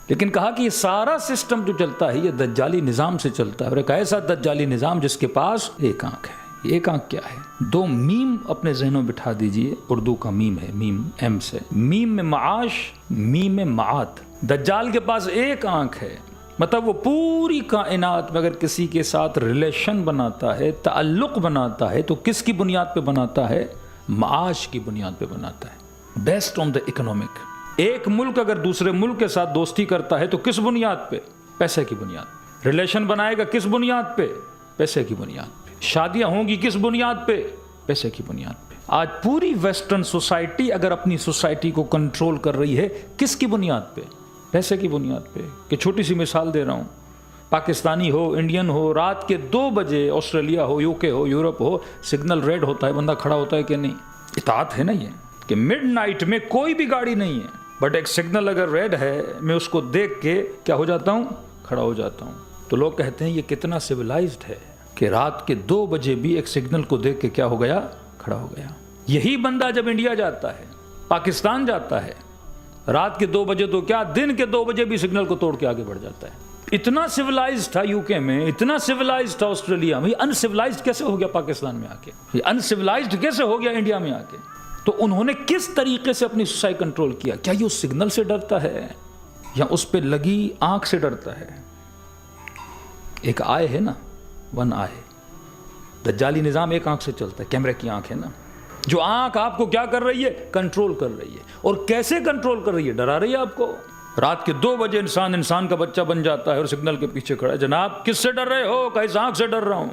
لیکن کہا کہ یہ سارا سسٹم جو چلتا ہے یہ دجالی نظام سے چلتا ہے، اور ایک ایسا دجالی نظام جس کے پاس ایک آنکھ ہے۔ ایک آنکھ کیا ہے؟ دو میم اپنے ذہنوں بٹھا دیجئے، اردو کا میم ہے، میم ایم سے، میم میں معاش، میم میں معاد۔ دجال کے پاس ایک آنکھ ہے، مطلب وہ پوری کائنات میں اگر کسی کے ساتھ ریلیشن بناتا ہے، تعلق بناتا ہے، تو کس کی بنیاد پہ بناتا ہے؟ معاش کی بنیاد پہ بناتا ہے، بیسڈ آن دا اکنامک۔ ایک ملک اگر دوسرے ملک کے ساتھ دوستی کرتا ہے تو کس بنیاد پہ؟ پیسے کی بنیاد پہ۔ ریلیشن بنائے گا کس بنیاد پہ؟ پیسے کی بنیاد پہ۔ شادیاں ہوں گی کس بنیاد پہ؟ پیسے کی بنیاد پہ۔ آج پوری ویسٹرن سوسائٹی اگر اپنی سوسائٹی کو کنٹرول کر رہی ہے کس کی بنیاد پہ؟ پیسے کی بنیاد پہ۔ کہ چھوٹی سی مثال دے رہا ہوں، پاکستانی ہو، انڈین ہو، رات کے 2 بجے آسٹریلیا ہو، یوکے ہو، یورپ ہو، سگنل ریڈ ہوتا ہے، بندہ کھڑا ہوتا ہے کہ نہیں؟ اطاعت ہے نا یہ، کہ مڈ نائٹ میں کوئی بھی گاڑی نہیں ہے، بٹ ایک سگنل اگر ریڈ ہے میں اس کو دیکھ کے کیا ہو جاتا ہوں؟ کھڑا ہو جاتا ہوں۔ تو لوگ کہتے ہیں یہ کتنا سویلائزڈ ہے کہ رات کے 2 بجے بھی ایک سگنل کو دیکھ کے کیا ہو گیا؟ کھڑا ہو گیا۔ یہی بندہ جب انڈیا جاتا ہے، پاکستان جاتا ہے، رات کے 2 بجے تو کیا، دن کے 2 بجے بھی سگنل کو توڑ کے آگے بڑھ جاتا ہے۔ اتنا سویلائزڈ تھا یوکے میں، اتنا سویلائزڈ تھا آسٹریلیا میں، ان سویلائزڈ کیسے ہو گیا پاکستان میں آ کے؟ یہ ان سویلائزڈ کیسے ہو گیا انڈیا میں آ کے؟ تو انہوں نے کس طریقے سے اپنی سوسائٹی کنٹرول کیا؟ کیا یہ اس سگنل سے ڈرتا ہے یا اس پہ لگی آنکھ سے ڈرتا ہے؟ ایک آئے ہے نا، 1 آئے۔ دجالی نظام ایک آنکھ سے چلتا ہے، کیمرے کی آنکھ ہے نا، جو آنکھ آپ کو کیا کر رہی ہے؟ کنٹرول کر رہی ہے۔ اور کیسے کنٹرول کر رہی ہے؟ ڈرا رہی ہے آپ کو۔ رات کے 2 بجے انسان کا بچہ بن جاتا ہے اور سگنل کے پیچھے کھڑا ہے، جناب کس سے ڈر رہے ہو؟ کہ اس آنکھ سے ڈر رہا ہوں۔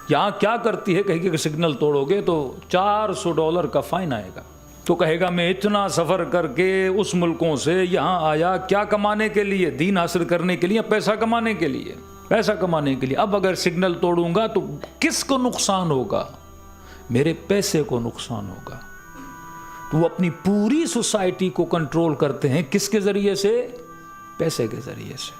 یہ آنکھ کیا کرتی ہے؟ کہے کہ سگنل توڑو گے تو $400 کا فائن آئے گا۔ تو کہے گا میں اتنا سفر کر کے اس ملکوں سے یہاں آیا کیا کمانے کے لیے؟ دین حاصل کرنے کے لیے، پیسہ کمانے کے لیے، پیسہ کمانے کے لیے۔ اب اگر سگنل توڑوں گا تو کس کو نقصان ہوگا؟ میرے پیسے کو نقصان ہوگا۔ تو وہ اپنی پوری سوسائٹی کو کنٹرول کرتے ہیں کس کے ذریعے سے؟ پیسے کے ذریعے سے۔